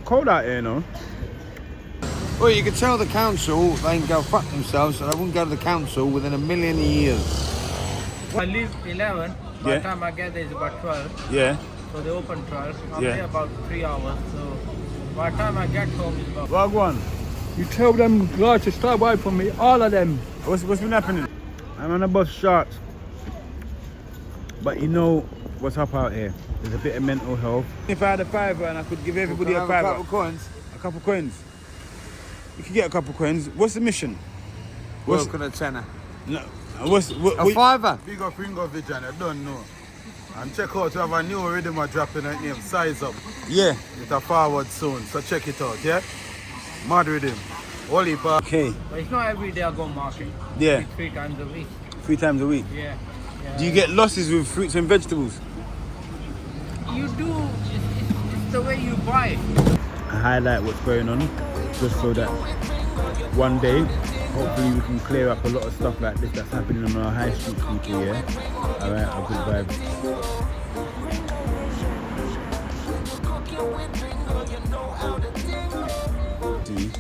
Cold out here, you know. Well, you could tell the council they can go fuck themselves, so they wouldn't go to the council within a million years. I leave 11. By the time I get there, it's about 12. Yeah. So they open 12. I'm Yeah. there about 3 hours. So by the time I get home, it's about. Well, go on. You tell them guys to stay away from me, all of them. What's been happening? I'm on a bus short. But you know what's up out here. There's a bit of mental health. If I had a fiver and I could give everybody a fiver. A couple coins. A couple coins. You can get a couple coins. What's the mission? Welcome to tenner. No. A fiver. Big up Ringo At, I don't know. And check out, we have a new rhythm dropping at name, Size Up. Yeah. It's a forward soon, so check it out, yeah? Mad rhythm. Holy part. Okay. But it's not every day I go market. Yeah. It's 3 times a week. 3 times a week. Yeah. Do you get losses with fruits and vegetables? You do. It's the way you buy. I highlight what's going on just so that one day hopefully we can clear up a lot of stuff like this that's happening on our high street people, yeah? Alright, a good vibe.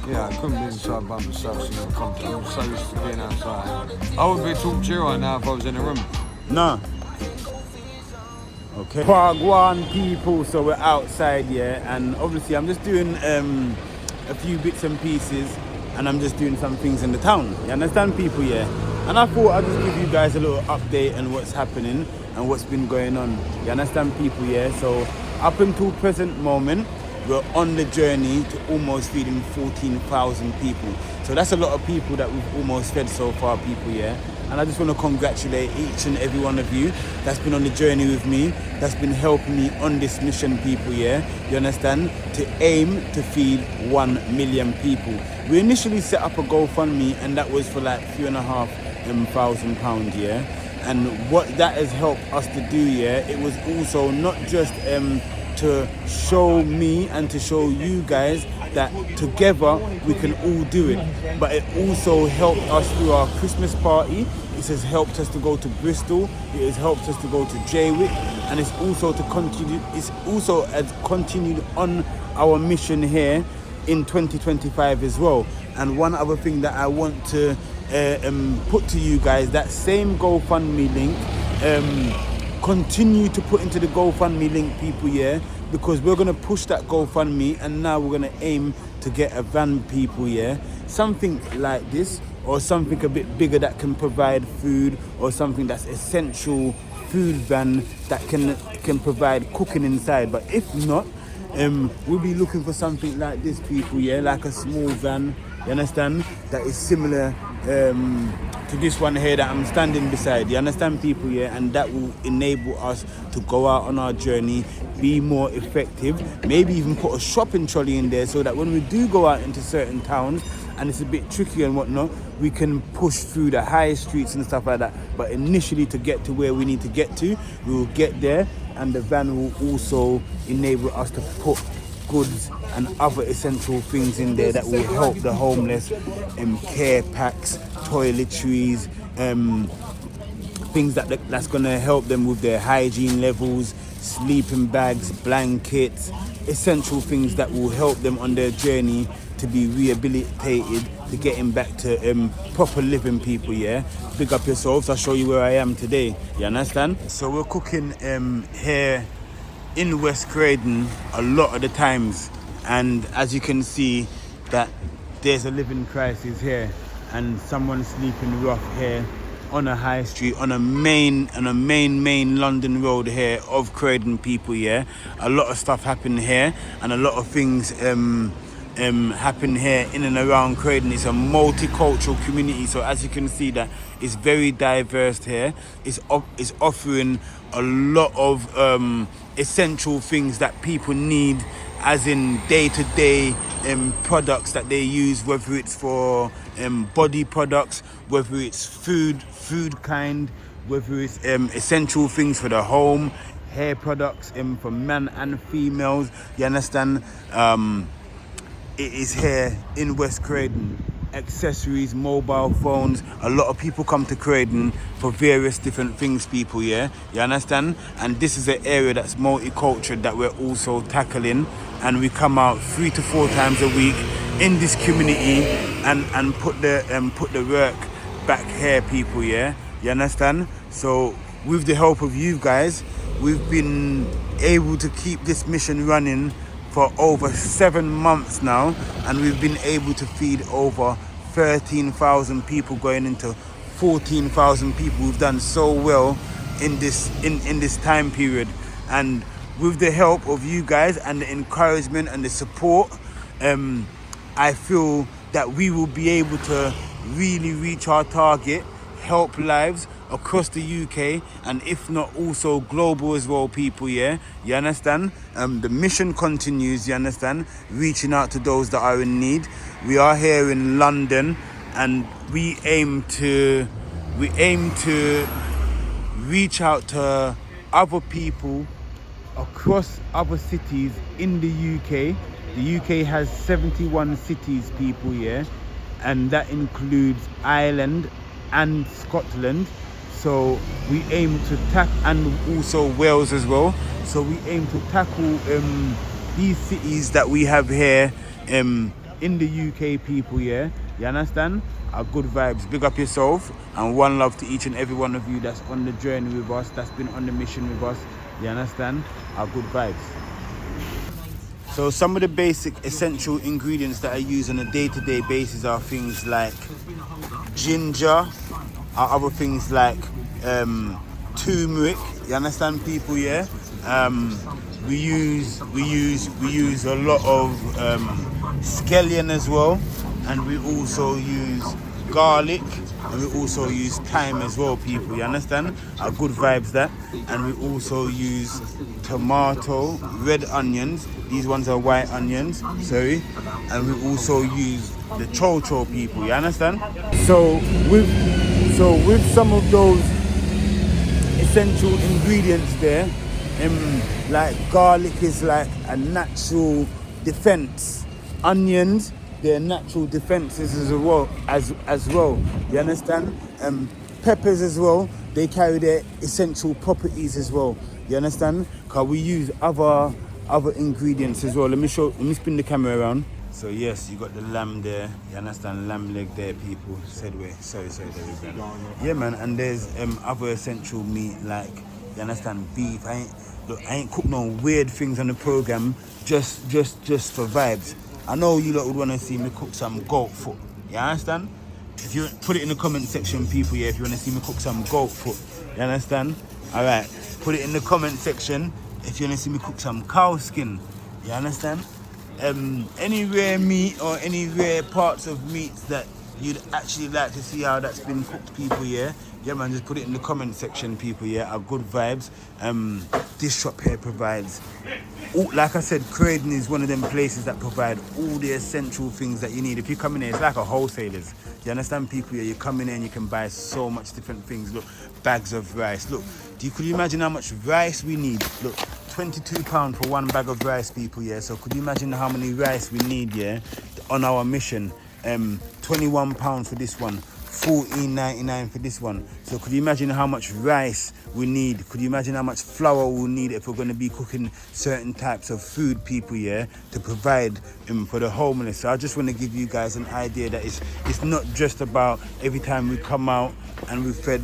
Yeah, I couldn't be inside by myself, so I'm so used to being outside. I would be talking to you right now if I was in a room. No. Okay. Wagwan people, so we're outside, yeah, and obviously I'm just doing a few bits and pieces, and I'm just doing some things in the town. You understand, people, yeah? And I thought I'd just give you guys a little update on what's happening and what's been going on. You understand, people, yeah? So up until present moment, we're on the journey to almost feeding 14,000 people. So that's a lot of people that we've almost fed so far, people, yeah? And I just want to congratulate each and every one of you that's been on the journey with me, that's been helping me on this mission, people, yeah? You understand? To aim to feed 1 million people. We initially set up a GoFundMe, and that was for like £3,500, yeah? And what that has helped us to do, yeah, it was also not just to show me and to show you guys that together we can all do it, but it also helped us through our Christmas party. It has helped us to go to Bristol, it has helped us to go to Jaywick, and it's also to continue, it's also has continued on our mission here in 2025 as well. And one other thing that I want to put to you guys, that same GoFundMe link, continue to put into the GoFundMe link, people, yeah, because we're going to push that GoFundMe, and now we're going to aim to get a van, people, yeah, something like this, or something a bit bigger that can provide food, or something that's essential food van that can provide cooking inside. But if not, we'll be looking for something like this, people, yeah, like a small van, you understand, that is similar to this one here that I'm standing beside. You understand, people, yeah? And that will enable us to go out on our journey, be more effective, maybe even put a shopping trolley in there so that when we do go out into certain towns and it's a bit tricky and whatnot, we can push through the high streets and stuff like that. But initially, to get to where we need to get to, we will get there, and the van will also enable us to put goods and other essential things in there that will help the homeless, care packs, toiletries, things that's going to help them with their hygiene levels, sleeping bags, blankets, essential things that will help them on their journey to be rehabilitated, to getting back to proper living, people, yeah? Big up yourselves, I'll show you where I am today, you understand? So we're cooking here in West Croydon a lot of the times, and as you can see that there's a living crisis here, and someone sleeping rough here on a high street, on a main London road here of Croydon, people, yeah? A lot of stuff happen here, and a lot of things happen here in and around Croydon. It's a multicultural community, so as you can see that it's very diverse here. It's offering a lot of essential things that people need, as in day-to-day products that they use, whether it's for body products, whether it's food kind, whether it's essential things for the home, hair products for men and females, you understand? It is here in West Croydon. accessories, mobile phones. A lot of people come to Croydon for various different things, people, yeah? You understand? And this is an area that's multicultural that we're also tackling, and we come out 3 to 4 times a week in this community and put the work back here, people, yeah? You understand? So with the help of you guys, we've been able to keep this mission running for over 7 months now, and we've been able to feed over 13,000 people, going into 14,000 people. We've done so well in this time period, and with the help of you guys and the encouragement and the support, I feel that we will be able to really reach our target, help lives across the UK, and if not also global as well, people, yeah? You understand? The mission continues, you understand? Reaching out to those that are in need. We are here in London, and we aim to reach out to other people across other cities in the UK. The UK has 71 cities, people, yeah? And that includes Ireland and Scotland. So we aim to tackle, and also Wales as well. So we aim to tackle these cities that we have here in the UK, people, yeah? You understand? Our good vibes. Big up yourself, and one love to each and every one of you that's on the journey with us, that's been on the mission with us. You understand? Our good vibes. So some of the basic essential ingredients that I use on a day-to-day basis are things like ginger, are other things like turmeric. You understand, people, yeah? We use a lot of scallion as well, and we also use garlic, and we also use thyme as well, people. You understand? Our good vibes, that. And we also use tomato, red onions. These ones are white onions, sorry. And we also use the cho-cho, people. You understand? So with some of those essential ingredients there, like garlic is like a natural defense. Onions, they're natural defenses as well. You understand? Peppers as well, they carry their essential properties as well. You understand? Because we use other ingredients as well. Let me spin the camera around. So yes, you got the lamb there. You understand? Lamb leg there, people. Sorry, there we go. Yeah, man. And there's other essential meat, like, you understand, beef. I ain't cooked no weird things on the program, just for vibes. I know you lot would want to see me cook some goat foot. You understand? If you put it in the comment section, people, yeah, if you want to see me cook some goat foot. You understand? All right. Put it in the comment section if you want to see me cook some cow skin. You understand? Any rare meat or any rare parts of meats that you'd actually like to see how that's been cooked, people, yeah? Yeah, man, just put it in the comment section, people, yeah? Our good vibes. This shop here provides, like I said, Croydon is one of them places that provide all the essential things that you need. If you come in here, it's like a wholesalers. You understand, people? Yeah, you come in here and you can buy so much different things. Look, bags of rice. Look, could you imagine how much rice we need? Look, £22 for one bag of rice, people, yeah? So could you imagine how many rice we need, yeah, on our mission? £21 for this one, £14.99 for this one. So could you imagine how much rice we need? Could you imagine how much flour we'll need if we're going to be cooking certain types of food, people, yeah, to provide for the homeless? So I just want to give you guys an idea that it's not just about every time we come out and we've fed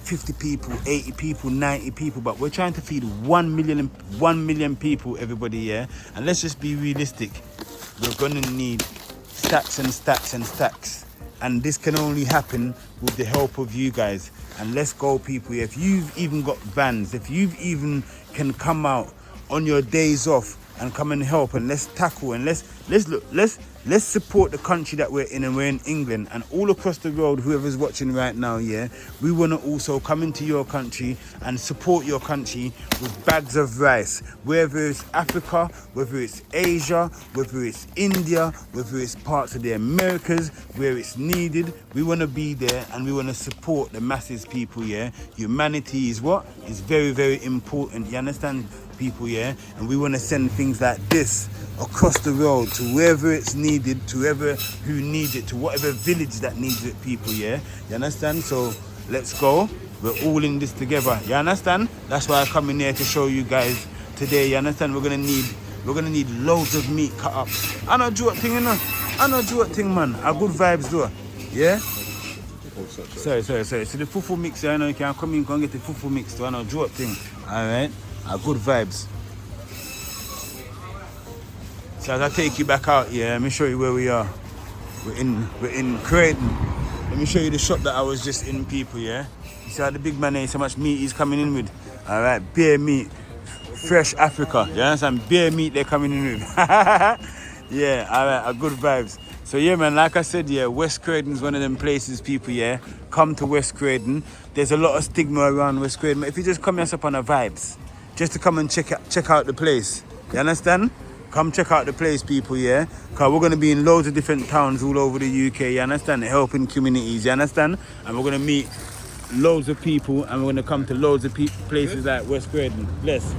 50 people, 80 people, 90 people, but we're trying to feed 1 million people, everybody, yeah? And let's just be realistic. We're gonna need stacks and stacks and stacks. And this can only happen with the help of you guys. And let's go, people. If you've even got vans, if you've even can come out on your days off and come and help, and let's tackle, and let's support the country that we're in, and we're in England and all across the world. Whoever's watching right now, yeah, we want to also come into your country and support your country with bags of rice, whether it's Africa, whether it's Asia, whether it's India, whether it's parts of the Americas, where it's needed. We want to be there and we want to support the masses, people, yeah. Humanity is what? It's very, very important. You understand, people, yeah? And we want to send things like this across the world to wherever it's needed. needed to whoever who needs it, to whatever village that needs it, people, yeah? You understand? So let's go. We're all in this together. You understand? That's why I come in here to show you guys today. You understand? We're gonna need loads of meat cut up. I know do what thing, you know. I know do what thing, man. A good vibes though. Yeah? Sorry. So the fufu mix, I know you can come in and get the fufu mix too. I know do what thing. Alright? A good vibes. So as I take you back out, yeah, let me show you where we are. We're in Croydon. Let me show you the shop that I was just in, people, yeah? You see how the big man there, so much meat he's coming in with. Alright, bare meat. Fresh Africa. You understand? Bare meat they're coming in with. Yeah, alright, a good vibes. So yeah, man, like I said, yeah, West Croydon is one of them places, people, yeah. Come to West Croydon. There's a lot of stigma around West Croydon. But if you just come us up on the vibes, just to come and check out the place. You understand? Come check out the place, people, yeah? Because we're going to be in loads of different towns all over the UK, you understand? Helping communities, you understand? And we're going to meet loads of people, and we're going to come to loads of places like West Croydon. Bless.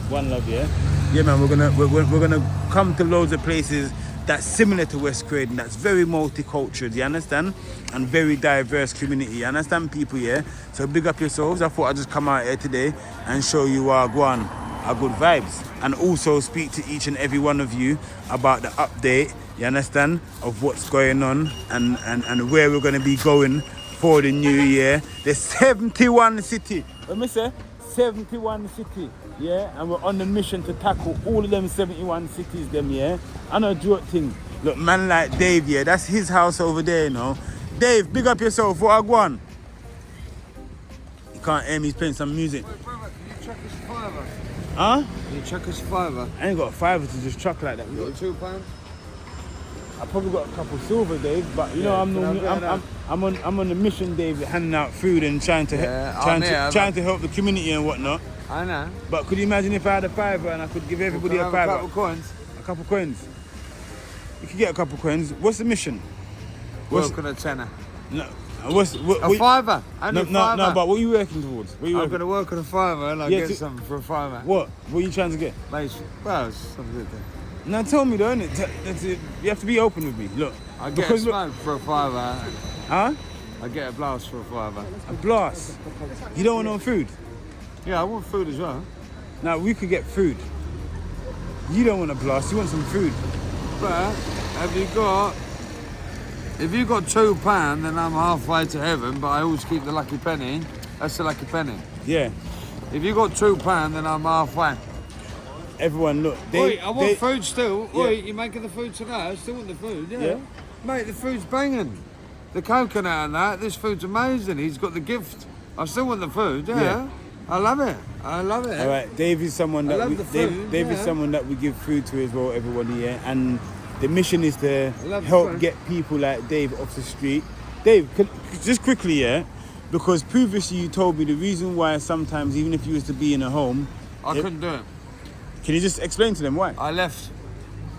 One love, yeah? Yeah, man, we're gonna come to loads of places that's similar to West Croydon, that's very multicultural, you understand? And very diverse community, you understand, people, yeah? So big up yourselves. I thought I'd just come out here today and show you our good vibes, and also speak to each and every one of you about the update, you understand, of what's going on and where we're going to be going for the new year. There's 71 city. Let me say 71 city, yeah, and we're on the mission to tackle all of them 71 cities, them, yeah. I know joke thing. Look, man like Dave, yeah, that's his house over there, you know. Dave, big up yourself. What I go on? You can't hear me, he's playing some music. Wait, brother, can you chuck us a fiver? Huh? Can you chuck us a fiver? I ain't got a fiver to just chuck like that. You got £2? I probably got a couple silver, Dave, but you know I'm on the mission, Dave, handing out food and trying to help the community and whatnot. I know. But could you imagine if I had a fiver and I could give everybody a fiver? A couple coins. A couple coins. You could get a couple coins. What's the mission? Work on a tenner. No. A fiver. No, but what are you working towards? I'm going to work on a fiver and I'll get something for a fiver. What? What are you trying to get? Well, it's something good there. Now tell me though, innit? You have to be open with me. Look. I get a smoke for a fiver. Huh? I get a blast for a fiver. A blast? You don't want no food? Yeah, I want food as well. Now we could get food. You don't want a blast, you want some food. But if you got £2, then I'm halfway to heaven, but I always keep the lucky penny. That's the lucky penny. Yeah. If you got £2, then I'm halfway. Everyone, look. I want food still. Yeah. Oi, you making the food today? I still want the food, Yeah. Mate, the food's banging. The coconut and that, this food's amazing. He's got the gift. I still want the food, yeah. I love it. All right, Dave is someone that Dave is someone that we give food to as well, everybody, yeah. And the mission is to help get people like Dave off the street. Dave, just quickly, yeah, because previously you told me the reason why sometimes, even if you was to be in a home, I couldn't do it. Can you just explain to them why? I left.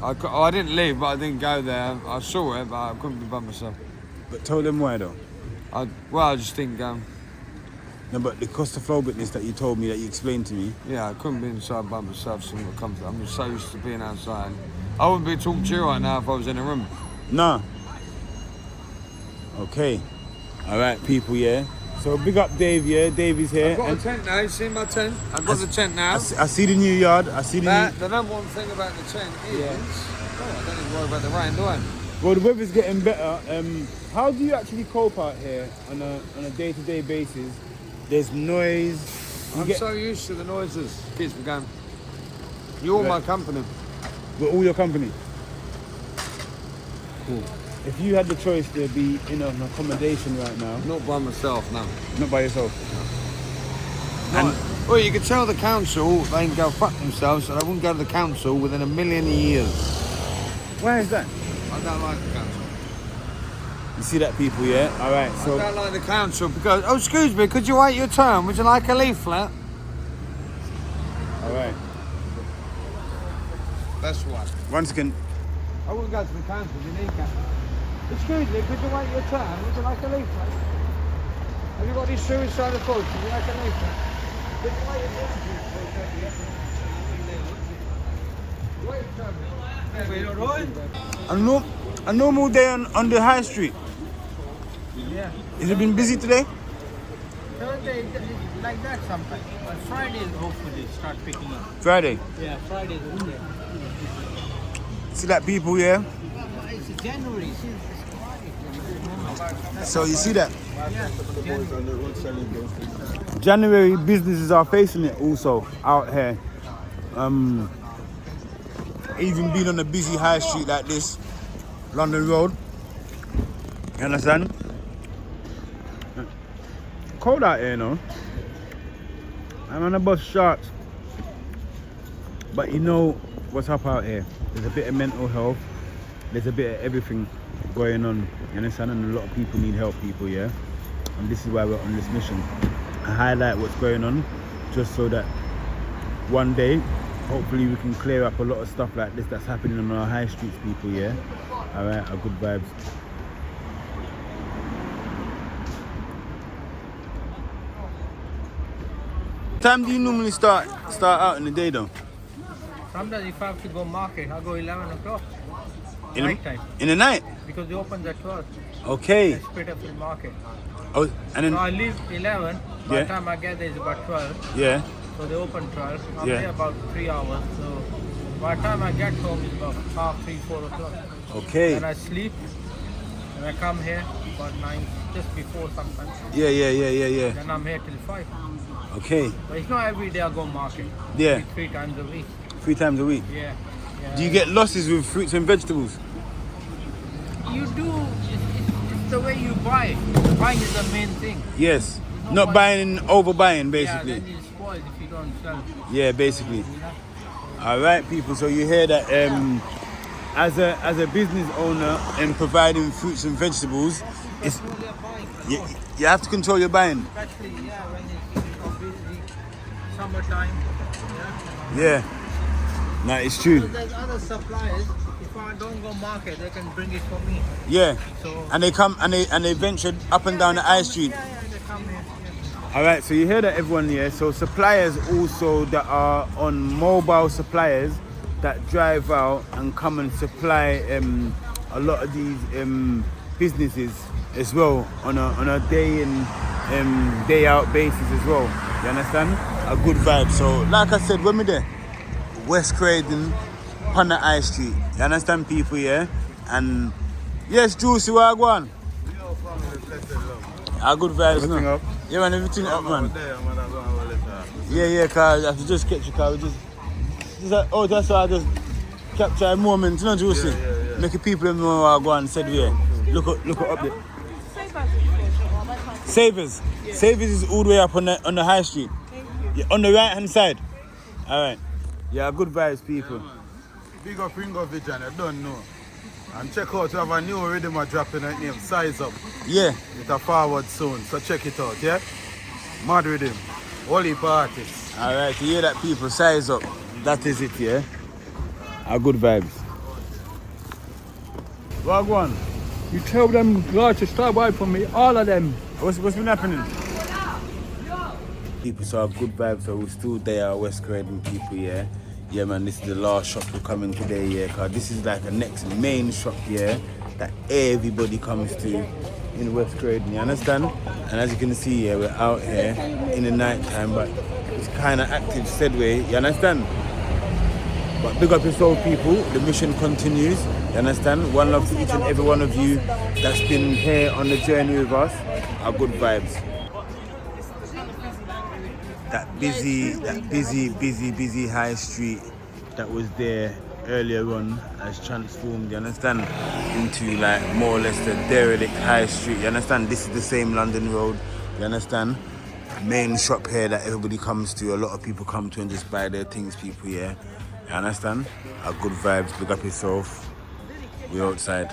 I didn't leave, but I didn't go there. I saw it, but I couldn't be by myself. But tell them why though. I just didn't go. No, but the claustrophobicness that you told me, that you explained to me. Yeah, I couldn't be inside by myself. I'm just so used to being outside. I wouldn't be talking to you right now if I was in a room. Nah. Okay. All right, people, yeah. So big up Dave, yeah. Dave is here. I've got a tent now. You see my tent? I've got the tent now. I see the new yard. The number one thing about the tent is... I don't even worry about the rain, do I? Well, the weather's getting better. How do you actually cope out here on a day-to-day basis? There's noise. I'm so used to the noises. Kids were going, you're my company. We're all your company? Cool. If you had the choice to be in an accommodation right now... Not by myself, no. Not by yourself? No. Well, you could tell the council they can go fuck themselves, so they wouldn't go to the council within a million years. Why is that? I don't like the council. You see that, people, yeah? All right, so... I don't like the council because... Oh, excuse me, could you wait your turn? Would you like a leaflet? All right. That's why. Once again... I wouldn't go to the council if you need council. Excuse me, could you wait your turn? Would you like a leaflet? Have you got any suicidal thoughts? Would you like a leaflet? Could you wait your turn? Wait your turn. A normal day on the high street. Yeah. Has it been busy today? Thursday is like that sometimes. But Fridays hopefully start picking up. Friday. Yeah, Fridays is there. See that people here? It's January. See, it's quiet. So you see that? Yeah, January businesses are facing it also out here. Even being on a busy high street like this, London Road. You understand? Cold out here, you know. I'm on a bus shorts. But you know what's up out here. There's a bit of mental health. There's a bit of everything going on. You understand? And a lot of people need help, people, yeah? And this is why we're on this mission. I highlight what's going on just so that one day hopefully we can clear up a lot of stuff like this that's happening on our high streets, people, yeah? Alright, our good vibes. What time do you normally start out in the day though? sometimes if I have to go market, I go 11 o'clock. In Night time. In the night? Because they open at 12. Okay. I split up the market. Oh, and So I then leave 11. By Yeah. the time I get there, it's about 12. yeah. So they open 12. I'm Yeah. there about 3 hours. So by the time I get home, it's about half 3, 4 o'clock. Okay. Then I sleep. And I come here about 9, just before sometimes. Yeah. Then I'm here till 5. Okay. But it's not every day I go market. Yeah. Maybe 3 times a week. 3 times a week. Yeah. Do you get losses with fruits and vegetables? You do. It's the way you buy. Buying is the main thing. Yes. Not buying, overbuying, Yeah, basically. then you spoil if you don't sell. Yeah, basically. You know? All right, people. So you hear that as a business owner and providing fruits and vegetables, it's Control your buying. you have to control your buying. Especially when it's busy, summertime. Yeah. No, it's true. So there's other suppliers. If I don't go market, they can bring it for me. Yeah. So And they come and they venture up and down the high street. Yeah, they come here. Yeah. All right, so you hear that, everyone here. So suppliers also that are on mobile suppliers that drive out and come and supply a lot of these businesses as well on a day in day out basis as well. You understand? A good vibe. So like I said, when we there, West Croydon, on the High Street. You understand, people, yeah? And yes, Juicy, where I go on? Our good vibes, Everything no? up? Yeah, man, everything up, man. There, man, I'm going to Yeah, cause I have to just catch your car. We just like, oh, that's why I just capture a moment, you know, Juicy? Yeah. Make the people know where I go and said, yeah. Look up there. Savers. Savers is all the way up on the high street. Yeah, on the right hand side. Alright. Yeah, good vibes, people. Big up Ringo At, I don't know. And check out, we have a new rhythm dropping at name, Size Up. Yeah. It's a forward soon, so check it out, yeah? Mad rhythm. Holy artists. Alright, you hear that, people? Size up. That is it, yeah? Our good vibes. Wagwan. You tell them guys to stay away from me, all of them. What's been happening? People, so our good vibes, so we're still there, West Croydon people, yeah? Yeah, man, this is the last shop we're coming today, yeah? Cause this is like the next main shop, yeah? That everybody comes to in West Croydon, you understand? And as you can see, yeah, we're out here in the night time, but it's kind of active, said way, you understand? But big up yourself, people. The mission continues. You understand? One love to each and every one of you that's been here on the journey with us. Our good vibes. That busy high street that was there earlier on has transformed, you understand, into like more or less the derelict high street. You understand? This is the same London Road. You understand? Main shop here that everybody comes to. A lot of people come to and just buy their things, people, yeah. You understand? Our good vibes, look up yourself. We're outside.